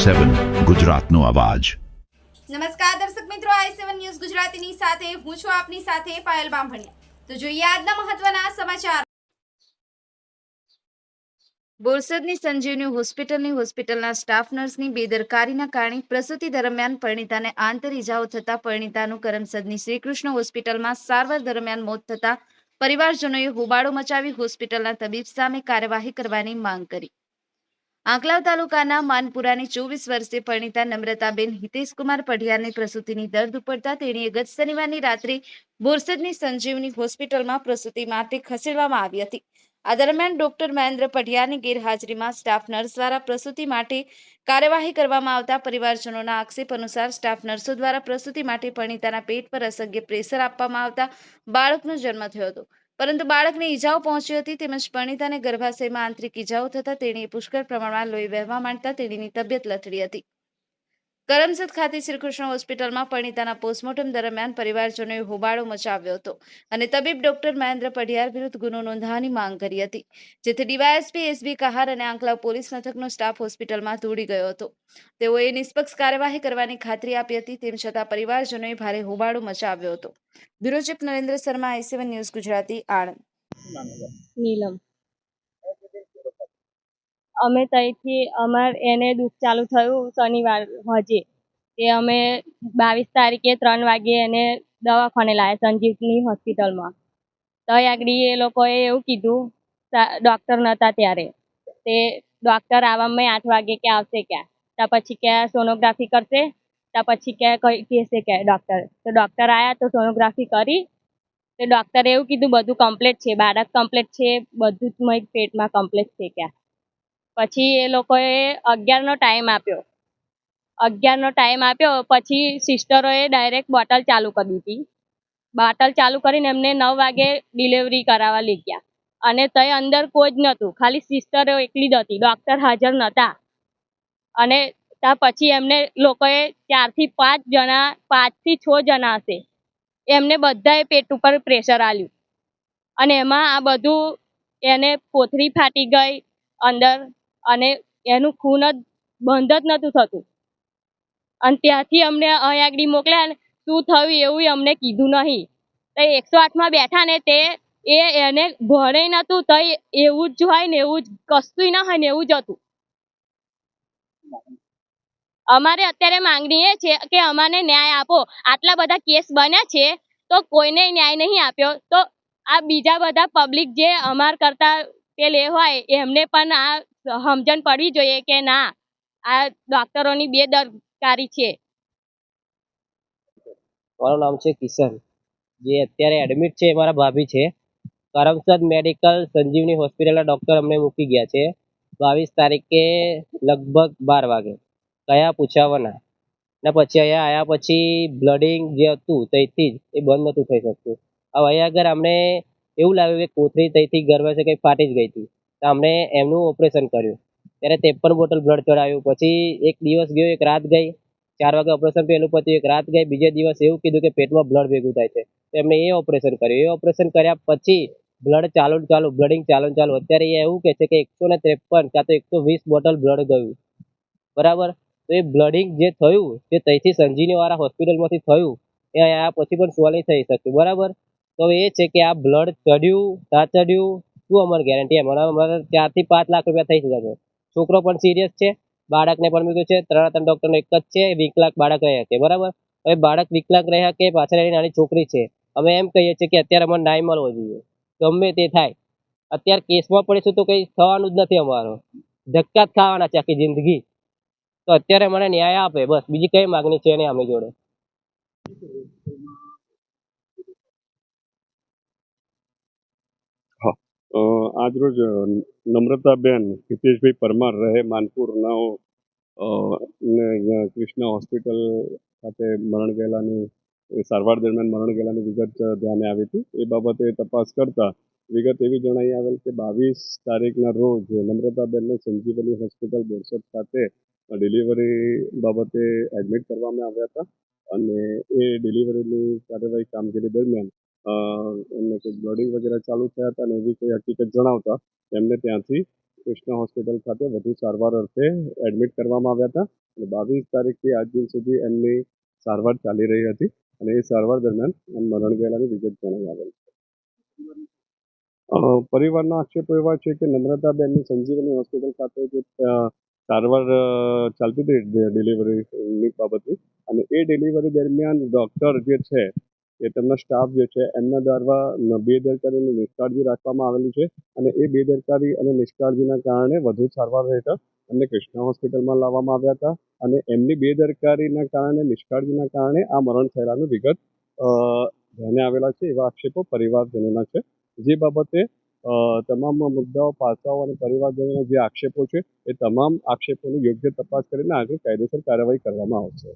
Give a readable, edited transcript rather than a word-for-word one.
i7 ગુજરાતનો અવાજ। નમસ્કાર દર્શક મિત્રો, i7 ન્યૂઝ ગુજરાતીની સાથે હું છું આપની સાથે પાયલ બામભણિયા। તો જોઈએ આજના મહત્વના સમાચાર। બોરસદની સંજીવની હોસ્પિટલના સ્ટાફ નર્સની બેદરકારીના કારણે પ્રસૂતિ દરમિયાન પરિણીતાને આંતર ઇજાઓ થતા પરિણીતાનું કરમસદની શ્રીકૃષ્ણ હોસ્પિટલમાં સારવાર દરમિયાન મોત થતા પરિવારજનોએ હોબાળો મચાવી હોસ્પિટલના તબીબ સામે કાર્યવાહી કરવાની માંગ કરી। આંકલાવ તાલુકાના માનપુરાની 24 વર્ષીય પરિણીતા નમ્રતાબેન હિતેશકુમાર પઢિયારની પ્રસૂતિની દર્દ ઉપડતા તેણીએ ગત શનિવારની રાત્રે બોરસદની સંજીવની હોસ્પિટલમાં પ્રસૂતિ માટે ખસેડવામાં આવી હતી। આ દરમિયાન ડોક્ટર મહેન્દ્ર પઢિયારની ગેરહાજરીમાં સ્ટાફ નર્સ દ્વારા પ્રસૂતિ માટે કાર્યવાહી કરવામાં આવતા પરિવારજનોના આક્ષેપ અનુસાર સ્ટાફ નર્સો દ્વારા પ્રસૂતિ માટે પરિણીતાના પેટ પર અસહ્ય પ્રેશર આપવામાં આવતા બાળકનો જન્મ થયો હતો, પરંતુ બાળકને ઈજાઓ પહોંચી હતી તેમજ પરિણીતાને ગર્ભાશયમાં આંતરિક ઈજાઓ થતા તેણીએ પુષ્કળ પ્રમાણમાં લોહી વહેવા માંડતા તેણીની તબિયત લથડી હતી। કરમસદ ખાતે શ્રીકૃષ્ણ હોસ્પિટલમાં પરિણીતાના પોસ્ટમોર્ટમ દરમિયાન પરિવારજનોએ હોબાળો મચાવ્યો હતો અને તબીબ ડોક્ટર મહેન્દ્ર પઢિયાર વિરુદ્ધ ગુનો નોંધવાની માંગ કરી હતી, જેથી ડીવાયએસપી એસબી કહાર અને આંકલાવ પોલીસ મથકનો સ્ટાફ હોસ્પિટલમાં દોડી ગયો હતો। તેઓએ નિષ્પક્ષ કાર્યવાહી કરવાની ખાતરી આપી હતી, તેમ છતાં પરિવારજનોએ ભારે હોબાળો મચાવ્યો હતો। Bureau chief Narendra Sharma, i7 News Gujarati, Anand. Neelam અમે ત્યાંથી એને દુઃખ ચાલુ થયું શનિવાર હજી કે અમે 22 તારીખે 3 વાગે એને દવાખાને લાવ્યા સંજીવની હોસ્પિટલમાં। તો આગળ એ લોકોએ એવું કીધું, ડૉક્ટર નહોતા ત્યારે, તે ડૉક્ટર આવવામાં 8 વાગે કે આવશે ક્યાં, તો પછી કે સોનોગ્રાફી કરશે, તો પછી કે કહેશે કે ડૉક્ટર, તો ડૉક્ટર આવ્યા તો સોનોગ્રાફી કરી, તો ડૉક્ટરે એવું કીધું બધું કમ્પ્લીટ છે, બાળક કમ્પ્લીટ છે, બધું જ મારી પેટમાં કમ્પ્લીટ છે ક્યાં। પછી એ લોકોએ 11નો ટાઈમ આપ્યો, પછી સિસ્ટરોએ ડાયરેક્ટ બોટલ ચાલુ કરી દીધી। બોટલ ચાલુ કરીને એમને 9 વાગે ડિલિવરી કરાવવા લઈ ગયા અને ત્યાં અંદર કોઈ જ નહોતું, ખાલી સિસ્ટરો એકલી જ હતી, ડૉક્ટર હાજર નહોતા। અને ત્યાં પછી એમને લોકોએ 4 થી 5 જણા 5 થી 6 જણા હશે, એમને બધાએ પેટ ઉપર પ્રેશર આપ્યું અને એમાં આ બધું એને કોથળી ફાટી ગઈ અંદર અને એનું ખૂન જ બંધ જ નહોતું થતું અને ત્યાંથી અમને અહીં આગળ મોકલ્યા ને શું થયું એવું અમને કીધું નહીં। તો 108માં બેઠા ને તે એને ભણે નહોતું, તો એવું જ હોય ને એવું જ કશું ના હોય ને એવું જ હતું। અમારે અત્યારે માંગણી એ છે કે અમને ન્યાય આપો। આટલા બધા કેસ બન્યા છે તો કોઈને ન્યાય નહીં આપ્યો, તો આ બીજા બધા પબ્લિક જે અમાર કરતા પેલે હોય એમને પણ આ સમજણ પડવી જોઈએ કે ના, આ ડૉક્ટરોની બેદરકારી છે। મારું નામ છે કિશન, જે અત્યારે એડમિટ છે મારા ભાભી છે। કરમસદ મેડિકલ સંજીવની હોસ્પિટલના ડૉક્ટર અમને મૂકી ગયા છે 22 તારીખે લગભગ 12 વાગે કયા પૂછાવાના ને પછી અહીંયા આવ્યા પછી બ્લડિંગ જે હતું ત્યાંથી જ એ બંધ નહોતું થઈ શકતું। હવે અહીંયા આગળ અમને એવું લાગ્યું કે કોથળી ત્યાંથી ગર્ભાશય કંઈ ફાટી જ ગઈ હતી, તો અમને એમનું ઓપરેશન કર્યું, ત્યારે 53 બોટલ બ્લડ ચડાવ્યું। પછી એક દિવસ ગયો, એક રાત ગઈ, 4 વાગે ઓપરેશન પહેલું પત્યું, એક રાત ગઈ, બીજે દિવસ એવું કીધું કે પેટમાં બ્લડ ભેગું થાય છે, તો એમને એ ઓપરેશન કર્યું। એ ઓપરેશન કર્યા પછી બ્લડ બ્લડિંગ ચાલુ અત્યારે એ એવું કહે છે કે 153 કાં તો 120 બોટલ બ્લડ ગયું, બરાબર। તો એ બ્લડિંગ જે થયું જે ત્યાંથી સંજીવનીવાળા હોસ્પિટલમાંથી થયું એ અહીંયા પછી પણ સોલ્વ નહીં થઈ શક્યું, બરાબર। તો એ છે કે આ બ્લડ ચડ્યું ના ચડ્યું શું અમારી ગેરંટી? અમારે 4 થી 5 લાખ રૂપિયા થઈ શકે છે। છોકરો પણ સિરિયસ છે, બાળકને પણ મૂક્યું છે, 3 ડૉક્ટરનો એક જ છે, વિકલાંગ બાળક રહ્યા છે, બરાબર। હવે બાળક વિકલાંગ રહ્યા કે પાછળ એની નાની છોકરી છે, અમે એમ કહીએ છીએ કે અત્યારે અમને ન્યાય મળવો જોઈએ, ગમે તે થાય। અત્યારે કેસમાં પડીશું તો કંઈ થવાનું જ નથી, અમારો ધક્કા જ ખાવાના છે આખી જિંદગી। તો અત્યારે મને ન્યાય આપે, બસ, બીજી કઈ માગણી છે નહીં આમની જોડે। આજરોજ નમ્રતાબેન હિતેશભાઈ પરમાર રહે માનપુરના અહીંયા કૃષ્ણ હોસ્પિટલ ખાતે મરણ ગયેલાની સારવાર દરમિયાન મરણ ગયેલાની વિગત ધ્યાને આવી હતી। એ બાબતે તપાસ કરતા વિગત એવી જણાઈ આવેલ કે 22 તારીખના રોજ નમ્રતાબેનને સંજીવની હોસ્પિટલ બોરસદ ખાતે ડિલિવરી બાબતે એડમિટ કરવામાં આવ્યા હતા અને એ ડિલિવરીની કાર્યવાહી કામગીરી દરમિયાન એમને કંઈક બ્લડિંગ વગેરે ચાલુ થયા હતા અને એવી કોઈ હકીકત જણાવતા એમને ત્યાંથી કૃષ્ણ હોસ્પિટલ ખાતે વધુ સારવાર અર્થે એડમિટ કરવામાં આવ્યા હતા અને 22 તારીખથી આજ દિન સુધી એમની સારવાર ચાલી રહી હતી અને એ સારવાર દરમિયાન મરણ ગયેલાની વિગત જણાઈ આવેલ છે. પરિવારના આક્ષેપો એવા છે કે નમ્રતાબેનની સંજીવની હોસ્પિટલ ખાતે જે સારવાર ચાલતી હતી ડિલિવરીની બાબતની અને એ ડિલિવરી દરમિયાન ડૉક્ટર જે છે એ તેમના સ્ટાફ જે છે એમના દ્વારા બેદરકારી અને નિષ્કાળજી રાખવામાં આવેલી છે અને એ બેદરકારી અને નિષ્કાળજીના કારણે વધુ સારવાર હેઠળ એમને કૃષ્ણા હોસ્પિટલમાં લાવવામાં આવ્યા હતા અને એમની બેદરકારીના કારણે નિષ્કાળજીના કારણે આ મરણ થયેલાની વિગત ધ્યાને આવેલા છે એવા આક્ષેપો પરિવારજનોના છે. જે બાબતે તમામ મુદ્દાઓ પાસાઓ અને પરિવારજનોના જે આક્ષેપો છે એ તમામ આક્ષેપોની યોગ્ય તપાસ કરીને આગળ કાયદેસર કાર્યવાહી કરવામાં આવશે.